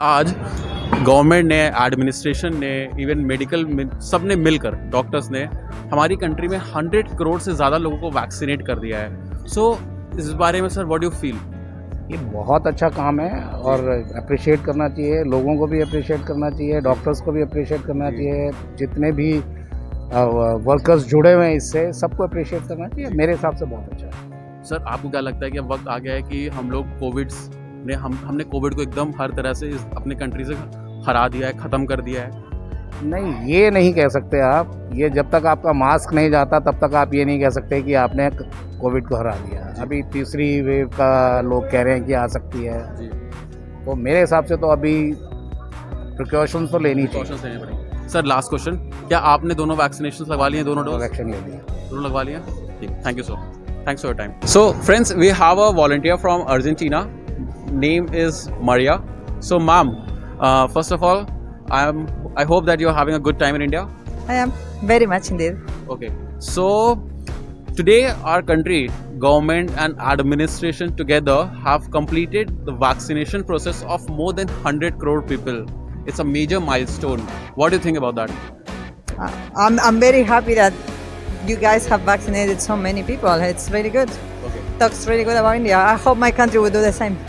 आज गवर्नमेंट ने, एडमिनिस्ट्रेशन ने, इवन मेडिकल सब ने मिलकर, डॉक्टर्स ने हमारी कंट्री में 100 करोड़ से ज़्यादा लोगों को वैक्सीनेट कर दिया है। सो इस बारे में sir what do you feel? ये बहुत अच्छा काम है और अप्रिशिएट करना चाहिए, लोगों को भी अप्रिशिएट करना चाहिए, डॉक्टर्स को भी अप्रिशिएट करना चाहिए, जितने भी वर्कर्स जुड़े हुए हैं इससे सबको अप्रिशिएट करना चाहिए। मेरे हिसाब से बहुत अच्छा है। सर आपको क्या लगता है कि अब वक्त आ गया है कि हम लोग हमने कोविड को एकदम हर तरह से अपने कंट्री से हरा दिया है, ख़त्म कर दिया है? नहीं, ये नहीं कह सकते आप। ये जब तक आपका मास्क नहीं जाता तब तक आप ये नहीं कह सकते कि आपने कोविड को हरा दिया। अभी तीसरी वेव का लोग कह रहे हैं कि आ सकती है, तो मेरे हिसाब से तो अभी प्रिकॉशंस तो लेनी चाहिए। सर लास्ट क्वेश्चन, क्या आपने दोनों वैक्सीनेशन लगवा लिए हैं? दोनों डोज वैक्सीन ले लिया, दोनों लगवा लिए? ठीक, thank you so thanks for your time. So friends, we have a volunteer from Argentina, name is Maria. So ma'am, first of all, I hope that you're having a good time in India. I am very much indeed. Okay, so today our country, government and administration together have completed the vaccination process of more than 100 crore people. It's a major milestone. What do you think about that? I'm very happy that you guys have vaccinated so many people. It's really good. Okay. Talks really good about India. I hope my country will do the same.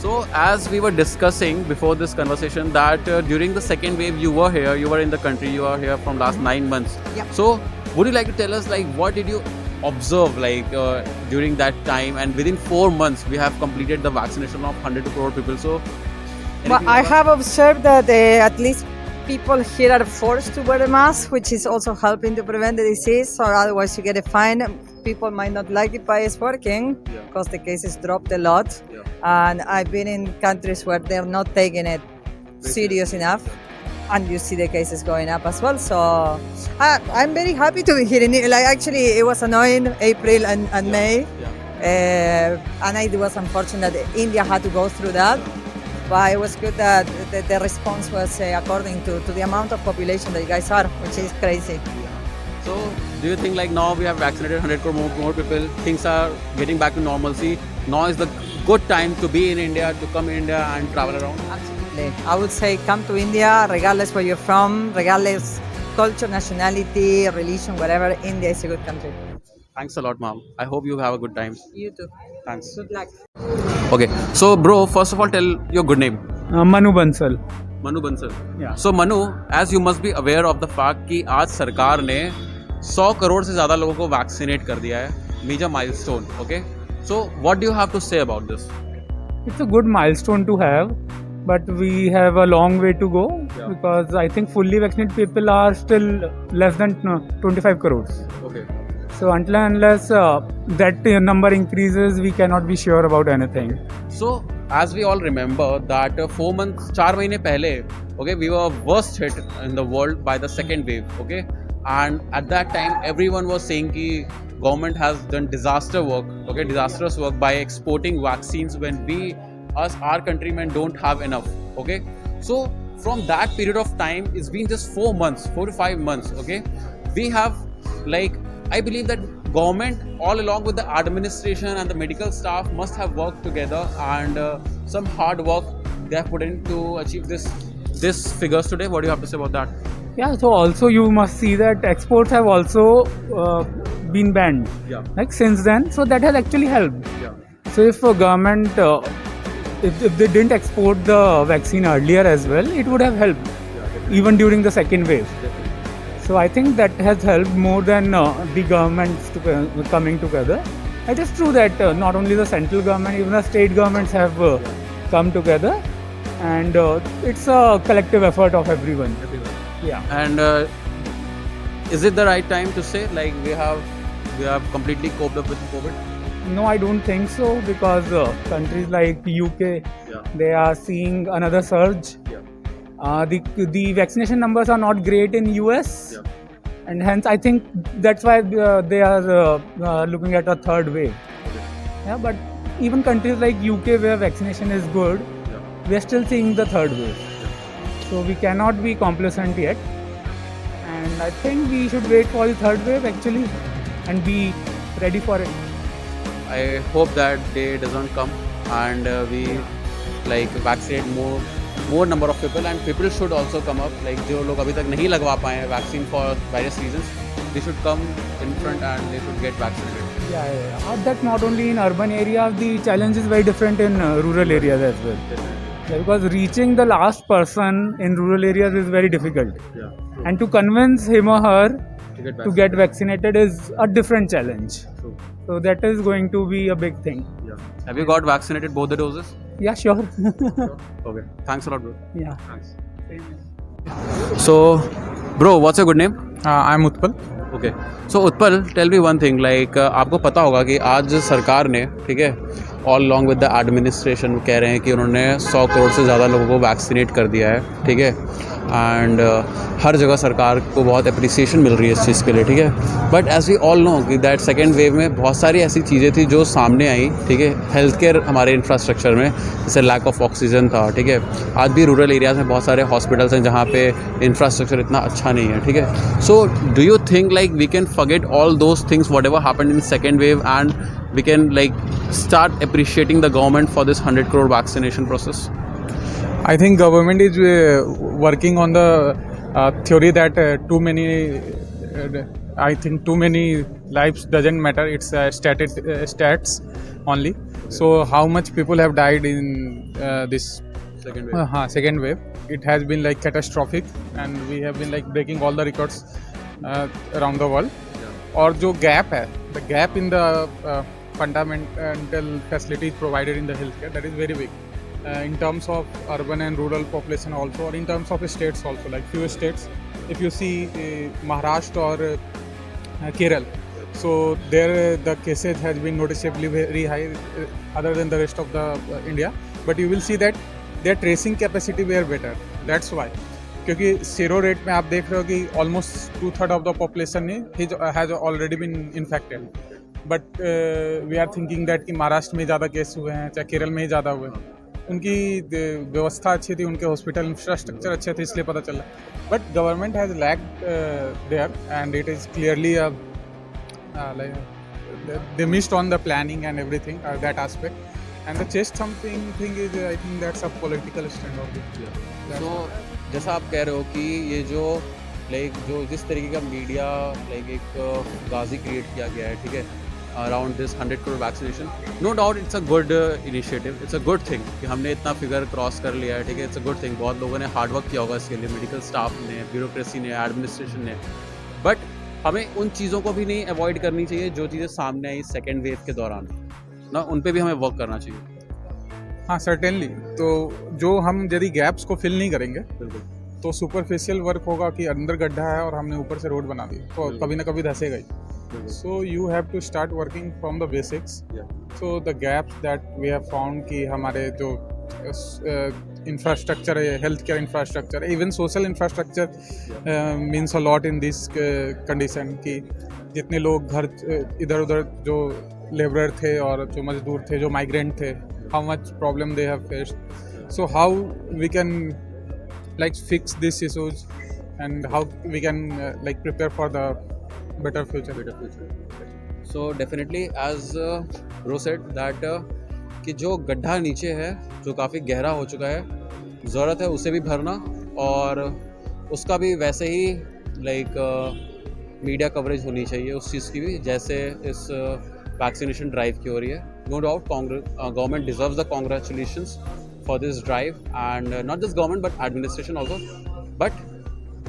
So as we were discussing before this conversation that during the second wave you were in the country, you are here from last 9 months. Yeah. So would you like to tell us like what did you observe like during that time, and within 4 months we have completed the vaccination of 100 crore people. So Well, I have observed that at least people here are forced to wear a mask, which is also helping to prevent the disease, or otherwise you get a fine. People might not like it, but it's working because the cases dropped a lot. And I've been in countries where they're not taking it serious enough, and you see the cases going up as well. So I'm very happy to be here. Like actually, it was annoying April and May, and it was unfortunate that India had to go through that. But it was good that the response was according to the amount of population that you guys are, which is crazy. So do you think like now we have vaccinated 100 crore more people, things are getting back to normalcy? Now is the good time to be in India, to come in India and travel around? Absolutely. I would say come to India, regardless where you're from, regardless culture, nationality, religion, whatever. India is a good country. Thanks a lot, ma'am. I hope you have a good time. You too. Thanks. Good luck. Okay, so bro, first of all, tell your good name. Manu Bansal. Manu Bansal. Yeah. So Manu, as you must be aware of the fact कि आज सरकार ने 100 करोड़ से ज़्यादा लोगों को vaccinate कर दिया है, major milestone. Okay, so what do you have to say about this? It's a good milestone to have, but we have a long way to go because I think fully vaccinated people are still less than 25 crores. Okay. So until and unless that number increases, we cannot be sure about anything. So as we all remember that 4 महीने पहले, okay, we were worst hit in the world by the second wave. Okay, and at that time everyone was saying कि government has done disastrous work by exporting vaccines when our countrymen don't have enough. Okay, so from that period of time, it's been just 4 to 5 months. Okay, we have like, I believe that government all along with the administration and the medical staff must have worked together, and some hard work they have put in to achieve this figures today. What do you have to say about that? Yeah, so also you must see that exports have also been banned like since then, so that has actually helped. So if government if they didn't export the vaccine earlier as well, it would have helped even during the second wave. So I think that has helped more than the governments coming together. It is true that not only the central government, even the state governments have come together, and it's a collective effort of everyone. Yeah. And is it the right time to say like we have completely coped up with COVID? No, I don't think so, because countries like UK, they are seeing another surge. The vaccination numbers are not great in US, and hence I think that's why they are looking at a third wave. Yeah, but even countries like UK where vaccination is good, we are still seeing the third wave. So we cannot be complacent yet, and I think we should wait for the third wave actually and be ready for it. I hope that day doesn't come and we like vaccinate more more number of people, and people should also come up, like जो लोग अभी तक नहीं लगवा पाए हैं vaccine for various reasons, they should come in front and they should get vaccinated. Yeah. That not only in urban areas, the challenge is very different in rural areas as well. Yeah, because reaching the last person in rural areas is very difficult. Yeah. And to convince him or her To get to get vaccinated is a different challenge. True. So that is going to be a big thing. Yeah. Have you got vaccinated both the doses? Yeah, sure. Okay. Thanks a lot, bro. Yeah. Thanks. So, bro, what's your good name? I'm Utpal. Okay so Utpal tell me one thing like आपको पता होगा कि आज सरकार ने ठीक है all along with the administration कह रहे हैं कि उन्होंने 100 करोड़ से ज़्यादा लोगों को वैक्सीनेट कर दिया है ठीक है एंड हर जगह सरकार को बहुत अप्रिसिएशन मिल रही है इस चीज़ के लिए ठीक है but as we all know कि दैट सेकेंड वेव में बहुत सारी ऐसी चीज़ें थी जो सामने आई ठीक है हेल्थ केयर हमारे इंफ्रास्ट्रक्चर में जैसे लैक ऑफ ऑक्सीजन था ठीक है आज भी रूरल एरियाज़ में बहुत सारे हॉस्पिटल्स हैं जहाँ पे इंफ्रास्ट्रक्चर इतना अच्छा नहीं है ठीक है so do you think like we can forget all those things what happened in second wave and we can like start appreciating the government for this 100 crore vaccination process? I think government is working on the theory that too many lives doesn't matter. It's stats only. So how much people have died in this second wave? It has been like catastrophic, and we have been like breaking all the records around the world. और जो gap है, the gap in the fundamental facilities provided in the healthcare, that is very big in terms of urban and rural population also, or in terms of states also, like few states if you see Maharashtra or Kerala, so there the cases has been noticeably very high other than the rest of the India, but you will see that their tracing capacity were better. That's why क्योंकि sero rate में आप देख रहे हो कि almost 2/3 of the population has already been infected but we are thinking that कि महाराष्ट्र में ज़्यादा केस हुए हैं चाहे केरल में ही ज़्यादा हुए हैं उनकी व्यवस्था अच्छी थी उनके हॉस्पिटल इंफ्रास्ट्रक्चर अच्छे थे इसलिए पता चला but government has lacked there and it is clearly they missed on the planning and everything that aspect and the chest thumping thing is I think that's a political stand of it. So जैसा आप कह रहे हो कि ये जो like जो जिस तरीके का मीडिया लाइक एक गाजी क्रिएट किया गया है ठीक है around this 100 crore vaccination no doubt it's a good initiative it's a good thing कि हमने इतना फिगर क्रॉस कर लिया है ठीक है इट्स अ गुड थिंग बहुत लोगों ने हार्ड वर्क किया होगा इसके लिए मेडिकल स्टाफ ने ब्यूरोक्रेसी ने एडमिनिस्ट्रेशन ने बट हमें उन चीज़ों को भी नहीं अवॉइड करनी चाहिए जो चीज़ें सामने आई सेकेंड वेव के दौरान ना उन पे भी हमें वर्क करना चाहिए हाँ सर्टेनली तो जो हम यदि गैप्स को फिल नहीं करेंगे तो सुपरफिशियल वर्क होगा कि अंदर गड्ढा है और हमने ऊपर से रोड बना दी तो कभी ना कभी धंसेगा ही so you have to start working from the basics so the gaps that we have found कि हमारे जो इंफ्रास्ट्रक्चर है health care infrastructure even social infrastructure means a lot in this condition कि जितने लोग घर इधर उधर जो लेबरर थे और जो मजदूर थे जो माइग्रेंट थे how much problem they have faced so how we can like fix these issues and how we can like prepare for the better future so definitely as Bro said that कि जो गड्ढा नीचे है जो काफ़ी गहरा हो चुका है ज़रूरत है उसे भी भरना और उसका भी वैसे ही लाइक मीडिया कवरेज होनी चाहिए उस चीज़ की भी जैसे इस वैक्सीनेशन ड्राइव की हो रही है no doubt government deserves the congratulations for this drive and not just government but administration also but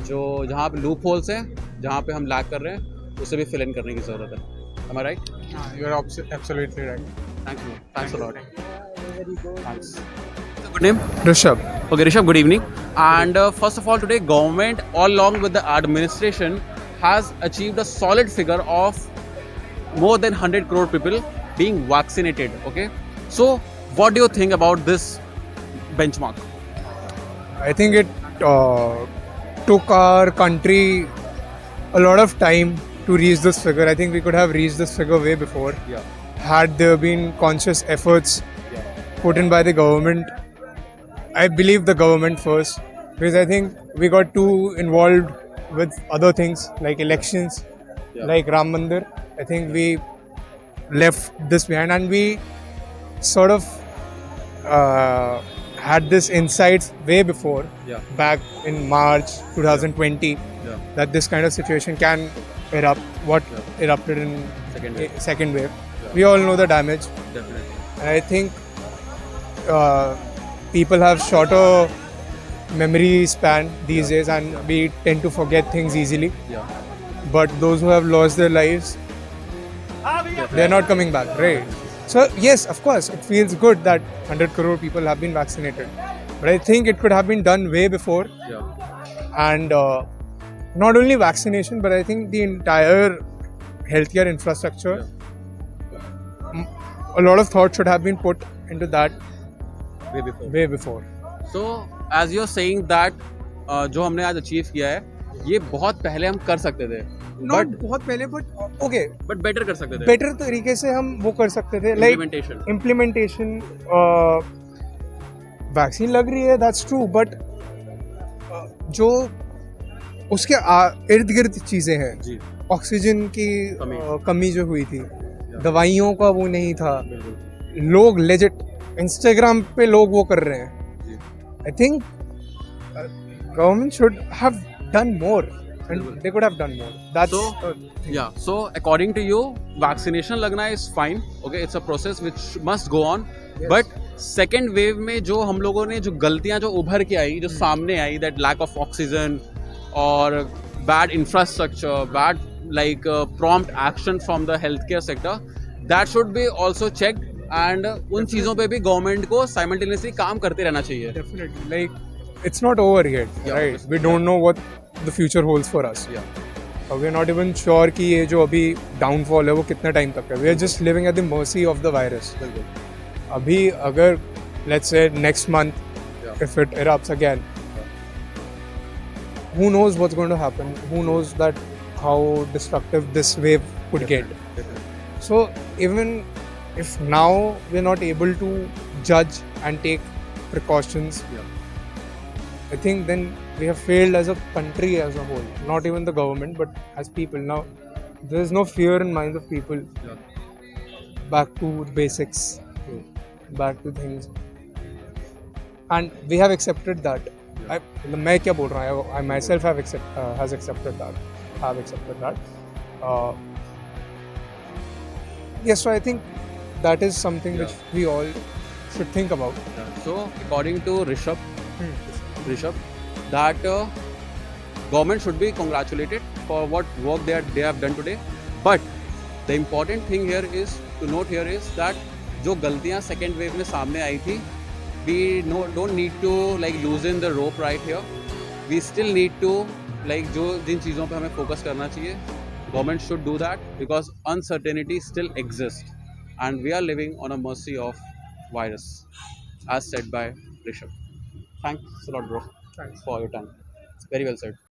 जो जहाँ पे लूप होल्स हैं जहाँ पे हम लैग कर रहे हैं उसे भी फिल इन करने की ज़रूरत है am I right? You are absolutely right. Thanks a lot. Thanks. Good name? Rishabh. Okay, Rishabh, good evening. And first of all, today government, all along with the administration, has achieved a solid figure of more than 100 crore people being vaccinated. Okay, so what do you think about this benchmark? I think it took our country a lot of time to reach this figure. I think we could have reached this figure way before. Had there been conscious efforts put in by the government. I believe the government first because I think we got too involved with other things like elections, like Ram Mandir. I think we left this behind and we sort of had this insights way before, Yeah. back in March 2020, Yeah. that this kind of situation can erupt. What erupted in Second wave. second wave. We all know the damage. Definitely. And I think people have shorter memory span these days, and we tend to forget things easily. Yeah. But those who have lost their lives, they're not coming back, right? So yes, of course, it feels good that 100 crore people have been vaccinated. But I think it could have been done way before. Yeah. And not only vaccination, but I think the entire healthcare infrastructure, a lot of thought should have been put into that Way before. way before. So as you're saying that जो हमने आज achieve किया है ये बहुत पहले हम कर सकते थे Not बहुत पहले, but okay, बट बेटर कर सकते थे बेटर तरीके से हम वो कर सकते थे, लाइक इम्प्लीमेंटेशन इम्प्लीमेंटेशन. वैक्सीन लग रही है, दैट्स ट्रू, बट जो उसके इर्द गिर्द चीज़ें हैं, जी ऑक्सीजन की कमी। कमी जो हुई थी, दवाइयों का वो नहीं था, बिल्कुल लोग लेजिट इंस्टाग्राम पे लोग वो कर रहे हैं. जी I think government should have done more, and they could have done more. That's Yeah. So according to you, vaccination लगना is fine. Okay, it's a process which must go on. But second wave में जो हम लोगों ने जो गलतियां जो उभर के आई, जो सामने आई, that lack of oxygen और bad infrastructure, bad like prompt action from the healthcare sector, that should be also checked. And उन चीज़ों पे भी गवर्नमेंट को simultaneously काम करते रहना चाहिए. definitely, like, it's not over yet, Yeah, right? obviously. We don't know what the future holds for us. Yeah. We're not even sure कि ये जो अभी downfall है वो कितना टाइम तक है. We are just living at the mercy of the virus. बिल्कुल. अभी अगर let's say next month, Yeah. if it erupts again, who knows what's going to happen? Who knows that how destructive this wave could get? Definitely. So even if now we're not able to judge and take precautions, Yeah. I think then we have failed as a country as a whole. Not even the government, but as people. Now, there is no fear in minds of people. Yeah. Back to basics, True. back to things, and we have accepted that. मैं क्या बोल रहा हूँ? I myself have has accepted that. Have accepted that. Yes, so I think that is something which we all should think about. So according to Rishabh, that government should be congratulated for what work they have done today. But the important thing here is to note here is that जो गलतियाँ second wave में सामने आई थी, we don't need to like loosen the rope right here. We still need to like जो जिन चीज़ों पे हमें focus करना चाहिए, government should do that because uncertainty still exists and we are living on a mercy of virus, as said by Rishabh. Thanks a lot, bro. Thanks. For your time. It's very well said.